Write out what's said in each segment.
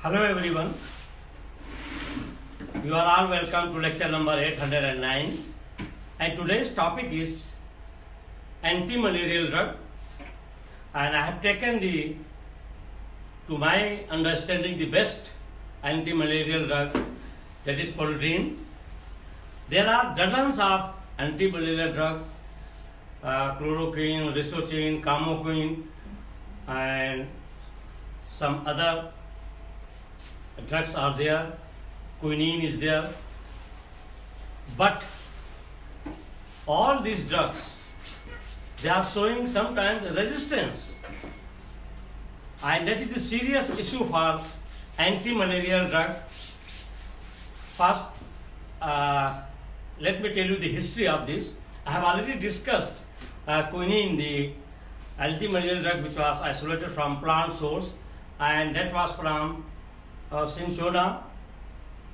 Hello everyone, you are all welcome to lecture number 809 and today's topic is anti-malarial drug, and I have taken to my understanding, the best anti-malarial drug, that is Polidrine. There are dozens of anti-malarial drugs, chloroquine, risocin, camoquine and some other drugs are there, quinine is there, but all these drugs, they are showing sometimes resistance, and that is the serious issue for anti-malarial drug. First, let me tell you the history of this. I have already discussed quinine, the anti-malarial drug which was isolated from plant source, and that was from Cinchona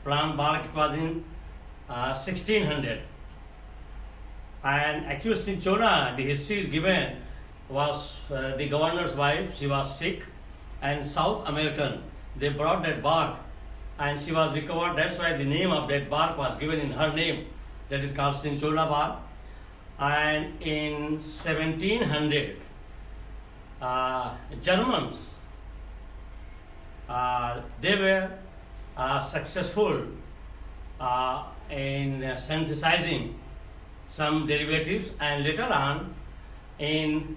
plant bark. It was in 1600, and actually Cinchona, the history is given, was the governor's wife. She was sick, and South American, they brought that bark and she was recovered. That's why the name of that bark was given in her name, that is called Cinchona bark. And in 1700, Germans, they were successful in synthesizing some derivatives, and later on in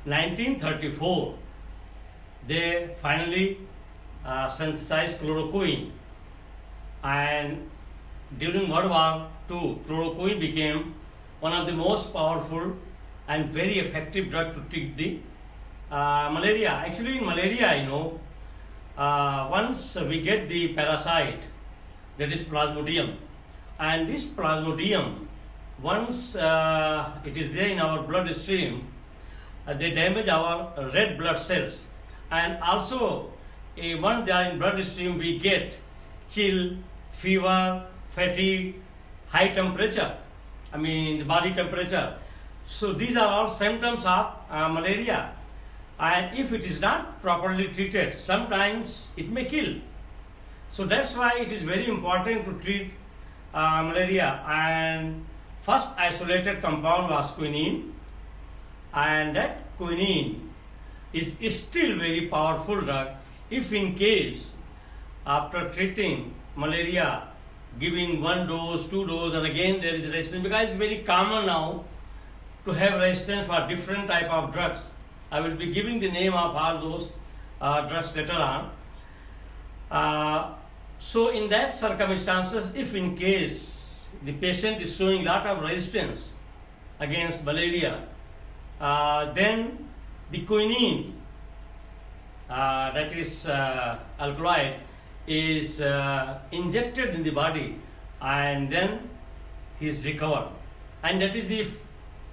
1934 they finally synthesized chloroquine, and during World War II chloroquine became one of the most powerful and very effective drug to treat the malaria. Actually in malaria, once we get the parasite, that is plasmodium, and this plasmodium, once it is there in our bloodstream, they damage our red blood cells, and also once they are in bloodstream, we get chill, fever, fatigue, high temperature, the body temperature. So these are all symptoms of malaria. And if it is not properly treated, sometimes it may kill. So that's why it is very important to treat malaria. And first isolated compound was quinine, and that quinine is still very powerful drug. If in case after treating malaria, giving 1 dose, 2 doses, and again there is resistance, because it's very common now to have resistance for different type of drugs. I will be giving the name of all those drugs later on. So in that circumstances, if in case the patient is showing lot of resistance against malaria, then the quinine, that is alkaloid, is injected in the body, and then he is recovered. And that is the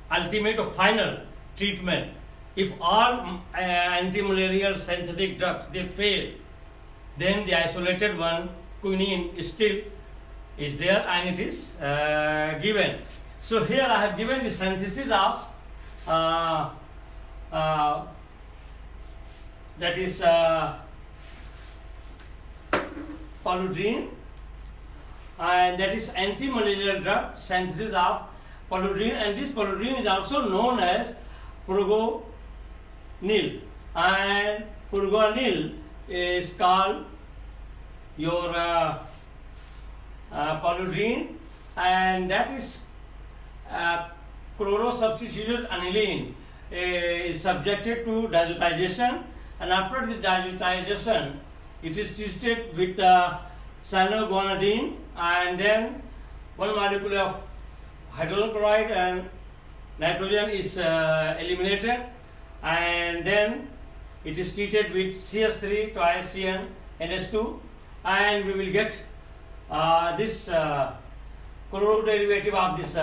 ultimate or final treatment. If all anti-malarial synthetic drugs they fail, then the isolated one, quinine, still is there and it is given. So here I have given the synthesis of that is Polidrine, and that is anti-malarial drug, synthesis of Polidrine, and this Polidrine is also known as Purogonil, and Purogonil is called your Polidrine, and that is chlorosubstituted aniline is subjected to diazotization, and after the diazotization it is treated with cyanoguanidine, and then one molecule of hydrogen chloride and nitrogen is eliminated, and then it is treated with CS3 twice CN NH2, and we will get this chloro-derivative of this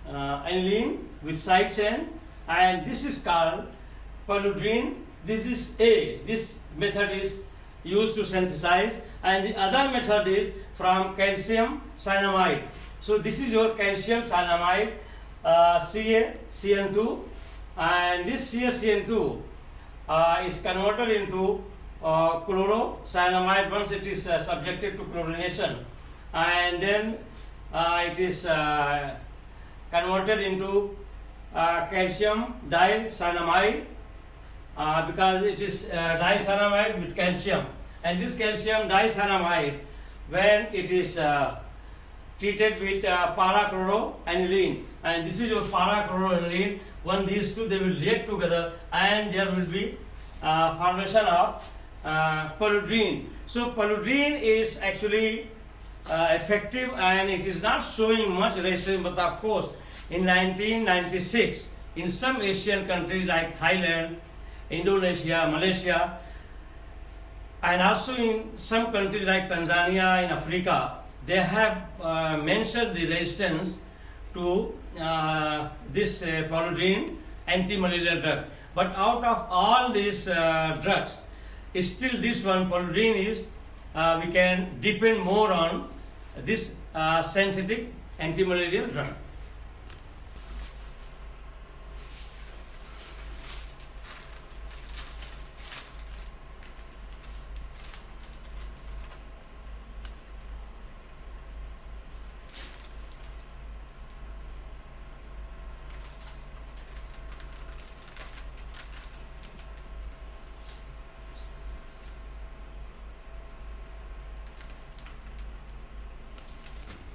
aniline with side chain, and this is called Polidrine. This is this method is used to synthesize, and the other method is from calcium cyanamide. So this is your calcium cyanamide, CaCN2, and this CaCN2 is converted into chlorocyanamide once it is subjected to chlorination, and then it is converted into calcium dicyanamide because it is dicyanamide with calcium, and this calcium dicyanamide, when it is treated with parachloroaniline, and this is your parachloroaniline, when these two they will react together and there will be formation of paludrine. So paludrine is actually effective and it is not showing much resistance, but of course in 1996 in some Asian countries like Thailand, Indonesia, Malaysia, and also in some countries like Tanzania in Africa, they have mentioned the resistance to this paludrine anti-malarial drug. But out of all these drugs, still this one paludrine is we can depend more on this synthetic anti-malarial drug.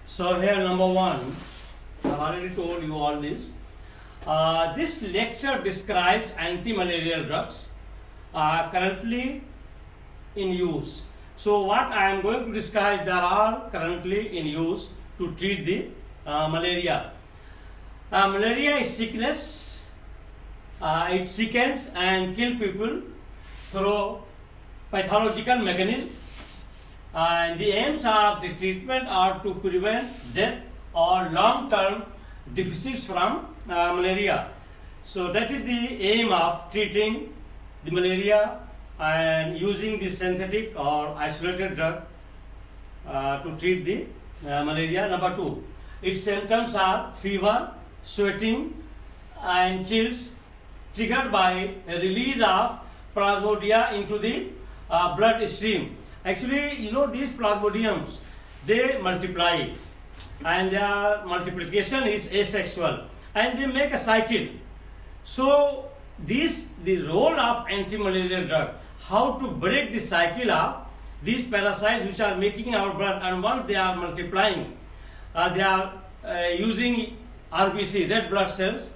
So here number one, I've already told you all this. This lecture describes anti-malarial drugs currently in use. So what I am going to describe, they are all currently in use to treat the malaria. Malaria is sickness. It sickens and kills people through pathological mechanism. And the aims of the treatment are to prevent death or long-term deficits from malaria. So that is the aim of treating the malaria and using the synthetic or isolated drug to treat the malaria. Number two, its symptoms are fever, sweating and chills triggered by a release of plasmodia into the blood stream. Actually, you know, these plasmodiums, they multiply and their multiplication is asexual and they make a cycle. So the role of anti-malarial drug, how to break the cycle of these parasites which are making our blood, and once they are multiplying, they are using RBC, red blood cells,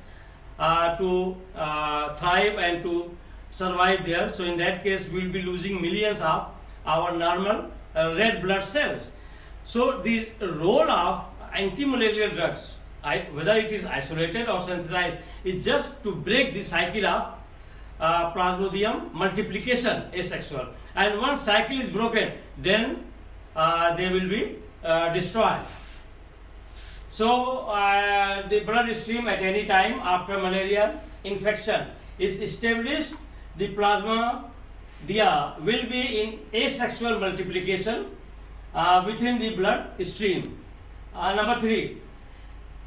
to thrive and to survive there. So in that case, we will be losing millions of our normal red blood cells. So the role of anti-malarial drugs, whether it is isolated or synthesized, is just to break the cycle of plasmodium multiplication asexual. And once cycle is broken, then they will be destroyed. So the blood stream at any time after malaria infection is established, the plasmodia will be in asexual multiplication within the blood stream. Number three,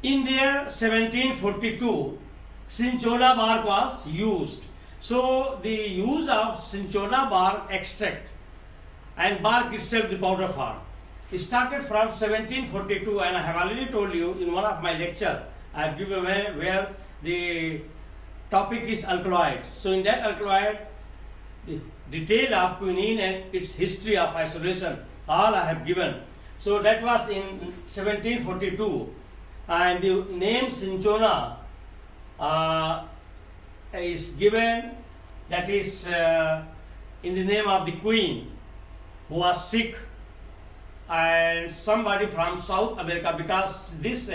in the year 1742, cinchona bark was used. So the use of cinchona bark extract and bark itself, the powder form, it started from 1742, and I have already told you in one of my lecture, I have given where the topic is alkaloids. So in that alkaloid, the detail of quinine and its history of isolation, all I have given. So that was in 1742, and the name cinchona is given, that is in the name of the queen who was sick, and somebody from South America, because this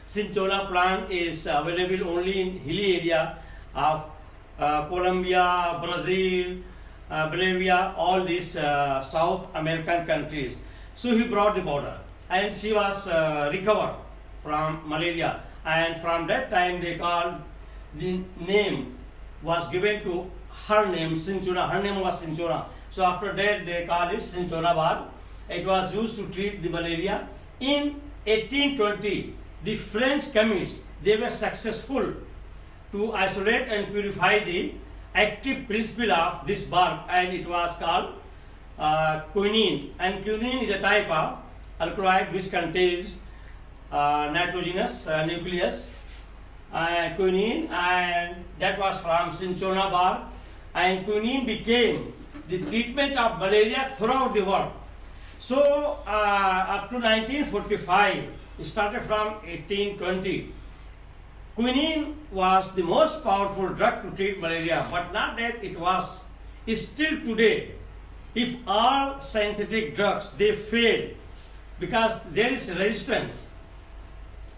cinchona plant is available only in hilly area of Colombia, Brazil, Bolivia, all these South American countries. So he brought the powder and she was recovered from malaria, and from that time they called, the name was given to her name, cinchona. Her name was cinchona. So after that they call it cinchona bark. It was used to treat the malaria. In 1820, the French chemists, they were successful to isolate and purify the active principle of this bark, and it was called quinine. And quinine is a type of alkaloid which contains nitrogenous nucleus, quinine, and that was from cinchona bark. And quinine became the treatment of malaria throughout the world. So up to 1945, it started from 1820. Quinine was the most powerful drug to treat malaria, but not that it was. Still today, if all synthetic drugs they fail because there is resistance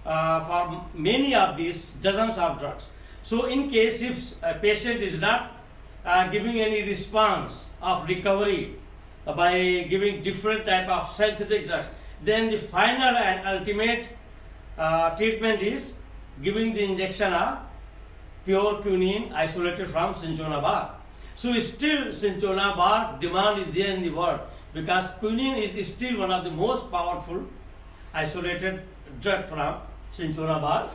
for many of these dozens of drugs. So in case if a patient is not giving any response of recovery by giving different type of synthetic drugs, then the final and ultimate treatment is giving the injection of pure quinine isolated from cinchona bark. So still cinchona bark demand is there in the world because quinine is still one of the most powerful isolated drug from cinchona bark.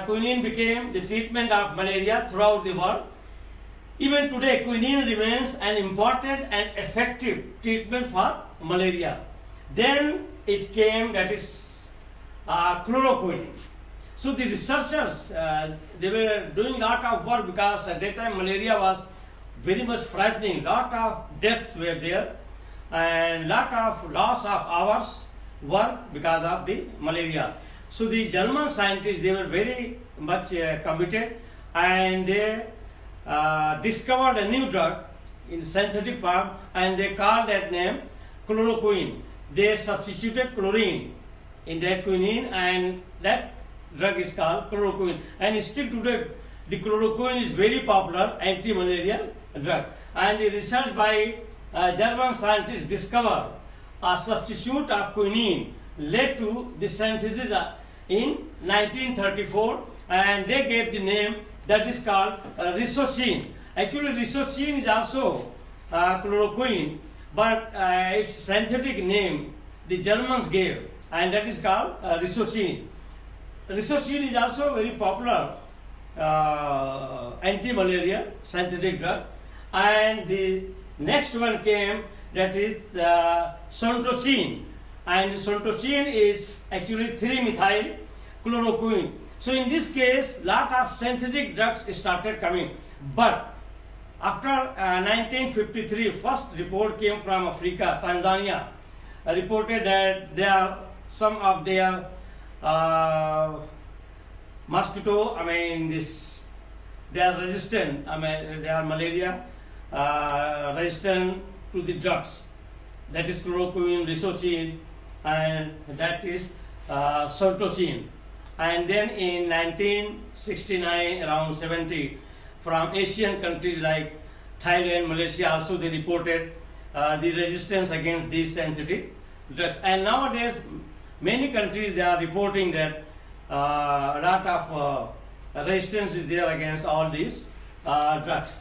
Quinine became the treatment of malaria throughout the world. Even today, quinine remains an important and effective treatment for malaria. Then it came, that is chloroquine. So the researchers, they were doing lot of work because at that time malaria was very much frightening. Lot of deaths were there and lot of loss of hours work because of the malaria. So the German scientists, they were very much committed, and they discovered a new drug in synthetic form, and they called that name chloroquine. They substituted chlorine in that quinine, and that drug is called chloroquine. And still today, the chloroquine is very popular anti-malarial drug. And the research by German scientists discovered a substitute of quinine led to the synthesis in 1934, and they gave the name that is called risocin. Actually, risocin is also chloroquine, but its synthetic name the Germans gave, and that is called risocin. Risocin is also very popular anti-malarial synthetic drug. And the next one came, that is sontocin. And sontocin is actually 3-methyl chloroquine. So in this case, lot of synthetic drugs started coming. But after 1953, first report came from Africa, Tanzania, reported that there are some of their mosquito, they are resistant, they are malaria resistant to the drugs. That is chloroquine, risocin, and that is sontocin. And then in 1969, around 70, from Asian countries like Thailand, Malaysia, also they reported the resistance against these synthetic drugs. And nowadays, many countries, they are reporting that a lot of resistance is there against all these drugs.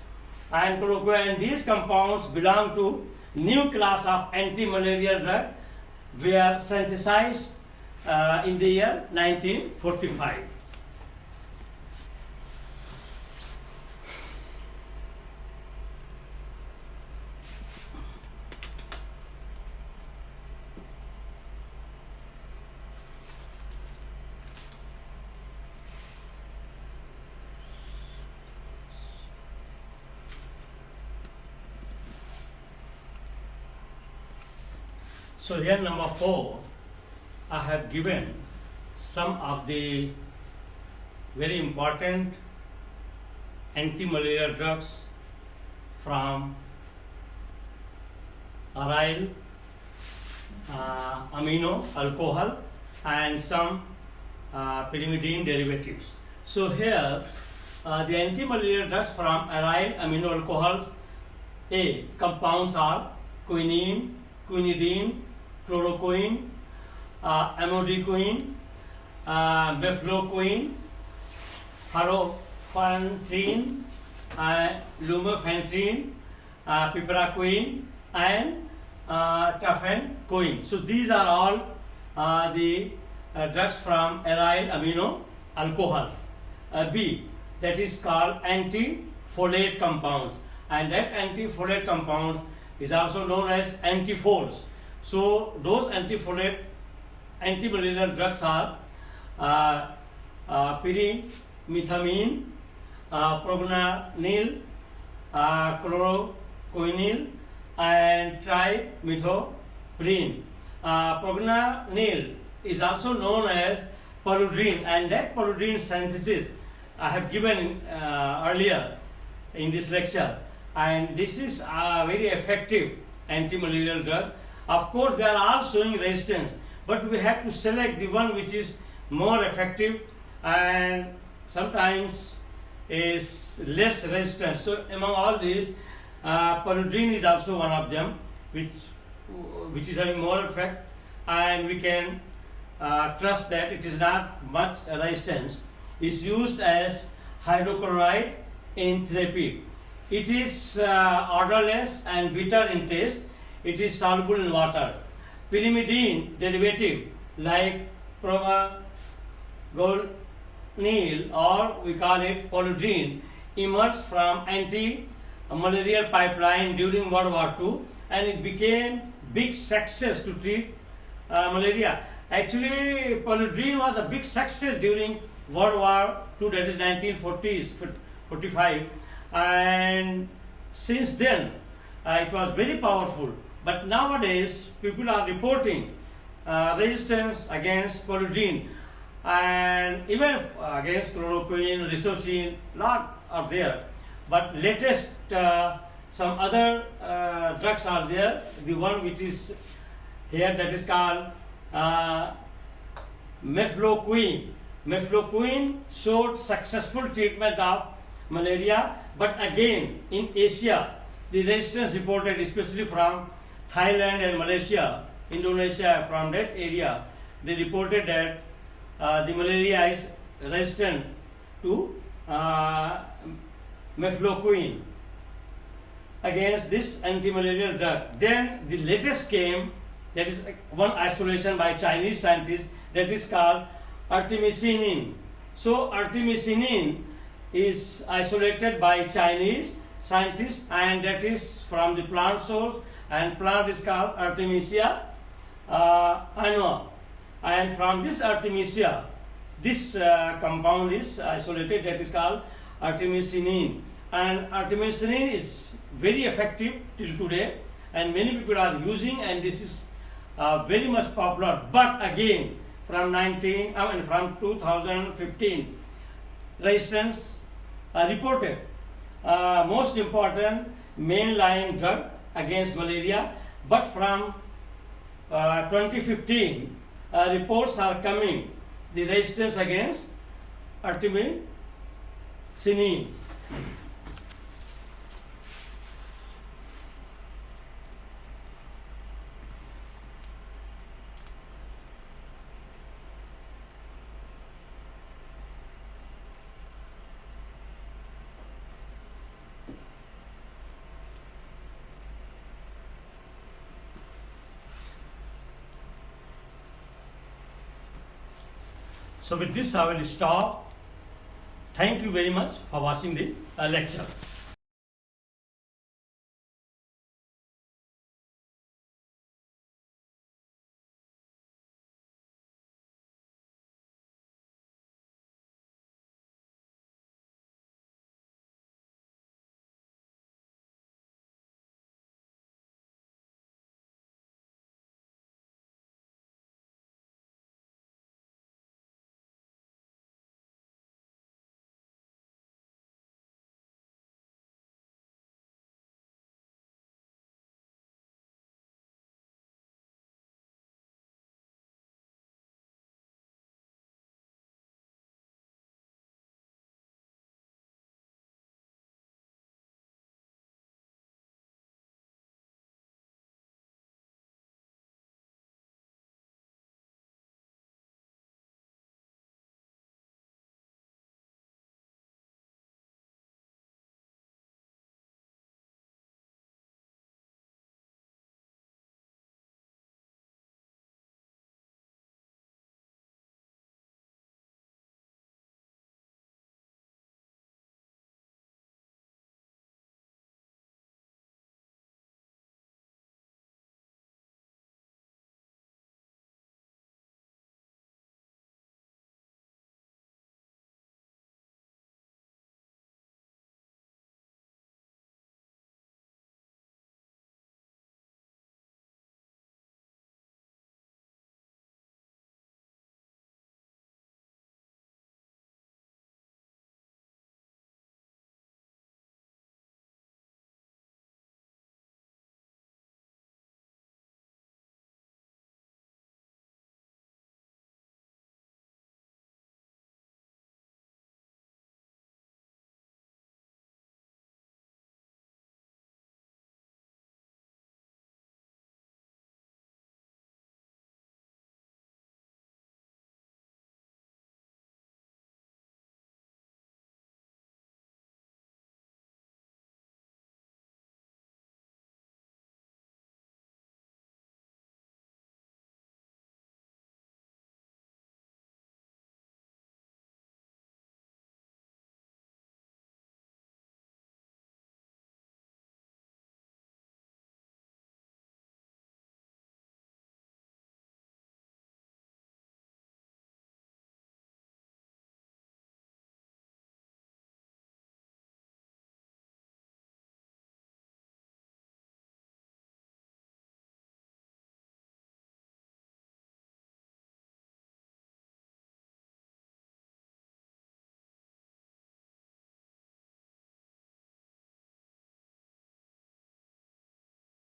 And chloroquine, these compounds belong to new class of anti-malarial drug, were synthesized in the year 1945. So here number 4, I have given some of the very important anti-malarial drugs from aryl amino alcohol and some pyrimidine derivatives. So here the anti-malarial drugs from aryl amino alcohols, A compounds are quinine, quinidine, chloroquine, amodiquine, mefloquine, halofantrine, lumefantrine, piperacquine, and tafenoquine. So these are all the drugs from aryl amino alcohol. B, that is called anti antifolate compounds, and that antifolate compounds is also known as antifoles. So those antimalarial drugs are pyrimethamine, proguanil, chloroquinil, and trimethoprim. Proguanil is also known as paludrin, and that paludrin synthesis I have given earlier in this lecture, and this is a very effective antimalarial drug. Of course, they are all showing resistance, but we have to select the one which is more effective and sometimes is less resistant. So among all these, paludrin is also one of them, which is having more effect, and we can trust that it is not much resistance. Is used as hydrochloride in therapy. It is odorless and bitter in taste. It is soluble in water. Pyrimidine derivative like proguanil, or we call it paludrin, emerged from anti-malarial pipeline during World War II, and it became big success to treat malaria. Actually, paludrin was a big success during World War II, that is 1940s, 45, and since then it was very powerful. But nowadays people are reporting resistance against paludrin, and even against chloroquine, risocin, lot are there. But latest some other drugs are there. The one which is here, that is called mefloquine. Mefloquine showed successful treatment of malaria, but again in Asia the resistance reported, especially from Thailand and Malaysia, Indonesia, from that area, they reported that the malaria is resistant to mefloquine against this antimalarial drug. Then the latest came, that is one isolation by Chinese scientists, that is called artemisinin. So artemisinin is isolated by Chinese scientists, and that is from the plant source, and plant is called Artemisia annua. And from this Artemisia, this compound is isolated, that is called artemisinin. And artemisinin is very effective till today, and many people are using, and this is very much popular. But again, from 2015, resistance reported. Most important mainline drug against malaria, but from 2015 reports are coming, the resistance against artemisinin. So with this I will stop. Thank you very much for watching the lecture.